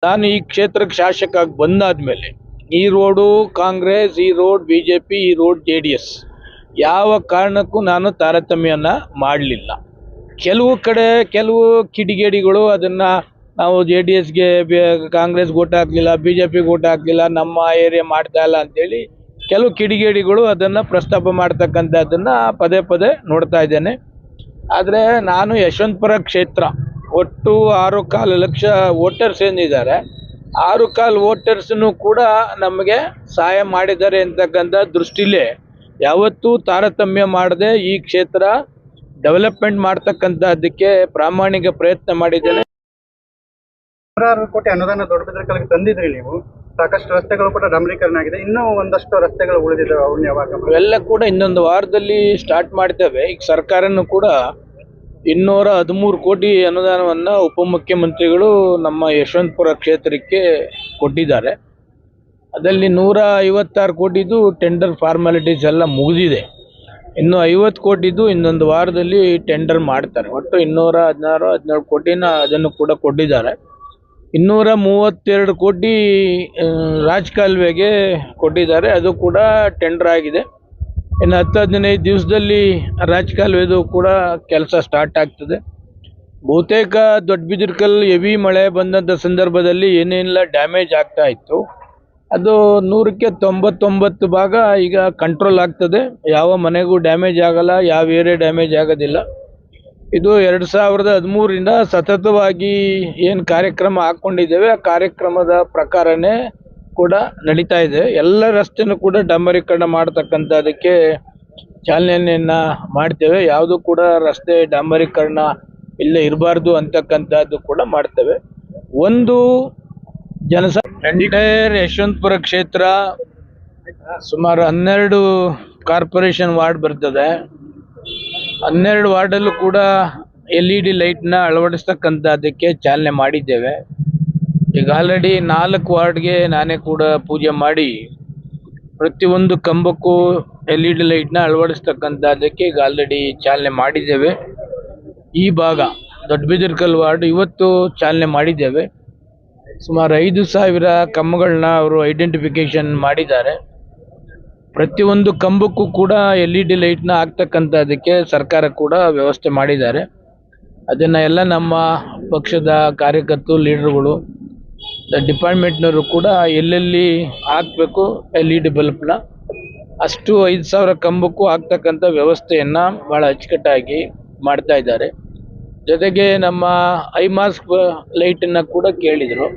ನಾನು ಈ ಕ್ಷೇತ್ರಕ್ಕೆ ಶಾಸಕ ಬಂದಾದ್ಮೇಲೆ ಈ ರೋಡು ಕಾಂಗ್ರೆಸ್, ಈ ರೋಡ್ ಬಿಜೆಪಿ, ಈ ರೋಡ್ ಜೆಡಿಎಸ್ ಯಾವ ಕಾರಣಕ್ಕೂ ನಾನು ತಾರತಮ್ಯನ ಮಾಡಲಿಲ್ಲ. ಕೆಲವು ಕಡೆ ಕೆಲವು ಕಿಡಿಗೇಡಿಗಳು ಅದನ್ನ ನಾವು ಜೆಡಿಎಸ್ಗೆ ಕಾಂಗ್ರೆಸ್ ಓಟ್ ಹಾಕ್ಲಿಲ್ಲ, ಬಿಜೆಪಿ ಓಟ್ ಹಾಕ್ಲಿಲ್ಲ, ನಮ್ಮ ಏರಿಯಾ ಮಾಡ್ತಾ ಇಲ್ಲ ಅಂತೇಳಿ ಕೆಲವು ಕಿಡಿಗೇಡಿಗಳು ಅದನ್ನ ಪ್ರಸ್ತಾಪ ಮಾಡ್ತಕ್ಕಂಥದ್ದನ್ನ ಪದೇ ಪದೇ ನೋಡ್ತಾ ಇದ್ದೇನೆ. ಆದರೆ ನಾನು ಯಶವಂತಪುರ ಕ್ಷೇತ್ರ ಒಟ್ಟು 6.25 ಲಕ್ಷ ವೋಟರ್ಸ್ ಏನಿದ್ದಾರೆ, 6.25 ವೋಟರ್ಸ್ನು ಕೂಡ ನಮಗೆ ಸಹಾಯ ಮಾಡಿದ್ದಾರೆ ಅಂತಕ್ಕಂಥ ದೃಷ್ಟಿಲೇ ಯಾವತ್ತೂ ತಾರತಮ್ಯ ಮಾಡದೆ ಈ ಕ್ಷೇತ್ರ ಡೆವಲಪ್ಮೆಂಟ್ ಮಾಡ್ತಕ್ಕಂಥದ್ದಕ್ಕೆ ಪ್ರಾಮಾಣಿಕ ಪ್ರಯತ್ನ ಮಾಡಿದ್ದೇನೆ. 100 ಕೋಟಿ ಅನುದಾನ ದೊಡ್ಡಬೆದರಕಲ್ಗೆ ತಂದಿದ್ರಿ ನೀವು. ಸಾಕಷ್ಟು ರಸ್ತೆಗಳು ಕೂಡ ಡಾಂಬರೀಕರಣ ಆಗಿದೆ. ಇನ್ನೂ ಒಂದಷ್ಟು ರಸ್ತೆಗಳು ಉಳಿದಿದ್ದಾವೆ, ಅವನ್ನ ಯಾವಾಗ? ಅವೆಲ್ಲ ಕೂಡ ಇನ್ನೊಂದು ವಾರದಲ್ಲಿ ಸ್ಟಾರ್ಟ್ ಮಾಡ್ತೇವೆ. ಈಗ ಸರ್ಕಾರನೂ ಕೂಡ 213 ಕೋಟಿ ಅನುದಾನವನ್ನು ಉಪಮುಖ್ಯಮಂತ್ರಿಗಳು ನಮ್ಮ ಯಶವಂತಪುರ ಕ್ಷೇತ್ರಕ್ಕೆ ಕೊಟ್ಟಿದ್ದಾರೆ. ಅದರಲ್ಲಿ 156 ಕೋಟಿದು ಟೆಂಡರ್ ಫಾರ್ಮಾಲಿಟೀಸ್ ಎಲ್ಲ ಮುಗಿದಿದೆ. ಇನ್ನು 50 ಕೋಟಿದು ಇನ್ನೊಂದು ವಾರದಲ್ಲಿ ಟೆಂಡರ್ ಮಾಡ್ತಾರೆ. ಒಟ್ಟು 216-17 ಕೋಟಿನ ಅದನ್ನು ಕೂಡ ಕೊಟ್ಟಿದ್ದಾರೆ. 232 ಕೋಟಿ ರಾಜಕಾಲುವೆಗೆ ಕೊಟ್ಟಿದ್ದಾರೆ, ಅದು ಕೂಡ ಟೆಂಡರ್ ಆಗಿದೆ. ಇನ್ನು 10-15 ದಿವಸದಲ್ಲಿ ರಾಜಕಾಲುವೆದು ಕೂಡ ಕೆಲಸ ಸ್ಟಾರ್ಟ್ ಆಗ್ತದೆ. ಬಹುತೇಕ ದೊಡ್ಡಬಿದರಕಲ್ ಹೆವಿ ಮಳೆ ಬಂದಂಥ ಸಂದರ್ಭದಲ್ಲಿ ಏನೇನೆಲ್ಲ ಡ್ಯಾಮೇಜ್ ಆಗ್ತಾ ಇತ್ತು ಅದು 100ಕ್ಕೆ 99 ಭಾಗ ಈಗ ಕಂಟ್ರೋಲ್ ಆಗ್ತದೆ. ಯಾವ ಮನೆಗೂ ಡ್ಯಾಮೇಜ್ ಆಗಲ್ಲ, ಯಾವ ಏರಿಯಾ ಡ್ಯಾಮೇಜ್ ಆಗೋದಿಲ್ಲ. ಇದು 2013ರಿಂದ ಸತತವಾಗಿ ಏನು ಕಾರ್ಯಕ್ರಮ ಹಾಕ್ಕೊಂಡಿದ್ದೇವೆ ಆ ಕಾರ್ಯಕ್ರಮದ ಪ್ರಕಾರನೇ ಕೂಡ ನಡೀತಾ ಇದೆ. ಎಲ್ಲ ರಸ್ತೆನೂ ಕೂಡ ಡಾಂಬರೀಕರಣ ಮಾಡ್ತಕ್ಕಂಥದ್ದಕ್ಕೆ ಚಾಲನೆಯನ್ನು ಮಾಡ್ತೇವೆ. ಯಾವುದು ಕೂಡ ರಸ್ತೆ ಡಾಂಬರೀಕರಣ ಇಲ್ಲೇ ಇರಬಾರ್ದು ಅಂತಕ್ಕಂಥದ್ದು ಕೂಡ ಮಾಡ್ತೇವೆ. ಒಂದು ಎಂಟೈರ್ ಯಶವಂತಪುರ ಕ್ಷೇತ್ರ ಸುಮಾರು 12 ಕಾರ್ಪೊರೇಷನ್ ವಾರ್ಡ್ ಬರ್ತದೆ. 12 ವಾರ್ಡಲ್ಲೂ ಕೂಡ LED ಲೈಟ್ನ ಅಳವಡಿಸ್ತಕ್ಕಂಥದ್ದಕ್ಕೆ ಚಾಲನೆ ಮಾಡಿದ್ದೇವೆ. ಈಗ ಆಲ್ರೆಡಿ 4 ವಾರ್ಡ್ಗೆ ನಾನೇ ಕೂಡ ಪೂಜೆ ಮಾಡಿ ಪ್ರತಿಯೊಂದು ಕಂಬಕ್ಕೂ LED ಲೈಟ್ನ ಅಳವಡಿಸ್ತಕ್ಕಂಥದ್ದಕ್ಕೆ ಈಗ ಆಲ್ರೆಡಿ ಚಾಲನೆ ಮಾಡಿದ್ದೇವೆ. ಈ ಭಾಗ ದೊಡ್ಡಬಿದರಕಲ್ ವಾರ್ಡ್ ಇವತ್ತು ಚಾಲನೆ ಮಾಡಿದ್ದೇವೆ. ಸುಮಾರು 5,000 ಕಂಬಗಳನ್ನ ಅವರು ಐಡೆಂಟಿಫಿಕೇಶನ್ ಮಾಡಿದ್ದಾರೆ. ಪ್ರತಿಯೊಂದು ಕಂಬಕ್ಕೂ ಕೂಡ LED ಲೈಟ್ನ ಹಾಕ್ತಕ್ಕಂಥದ್ದಕ್ಕೆ ಸರ್ಕಾರ ಕೂಡ ವ್ಯವಸ್ಥೆ ಮಾಡಿದ್ದಾರೆ. ಅದನ್ನು ಎಲ್ಲ ನಮ್ಮ ಪಕ್ಷದ ಕಾರ್ಯಕರ್ತರು, ಲೀಡರ್ಗಳು, ಡಿಪಾರ್ಟ್ಮೆಂಟ್ನವರು ಕೂಡ ಎಲ್ಲೆಲ್ಲಿ ಹಾಕಬೇಕು LED ಬಲ್ಬ್ನ ಅಷ್ಟು 5,000 ಕಂಬಕ್ಕೂ ಹಾಕ್ತಕ್ಕಂಥ ವ್ಯವಸ್ಥೆಯನ್ನು ಭಾಳ ಅಚ್ಚುಕಟ್ಟಾಗಿ ಮಾಡ್ತಾ ಇದ್ದಾರೆ. ಜೊತೆಗೆ ನಮ್ಮ ಐ ಮಾಸ್ಕ್ ಲೈಟನ್ನು ಕೂಡ ಕೇಳಿದರು.